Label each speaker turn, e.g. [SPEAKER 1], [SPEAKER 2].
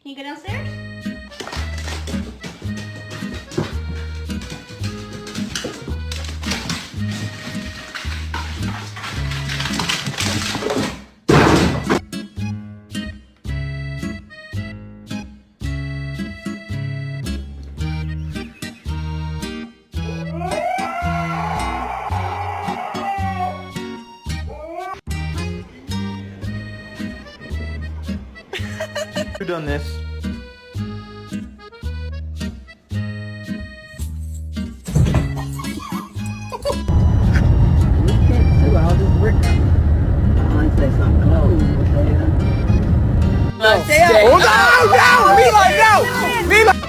[SPEAKER 1] Can you go downstairs?
[SPEAKER 2] Who done this?
[SPEAKER 3] All this brick. I say something close.
[SPEAKER 2] No! Oh no! No! Mila, no! Mila!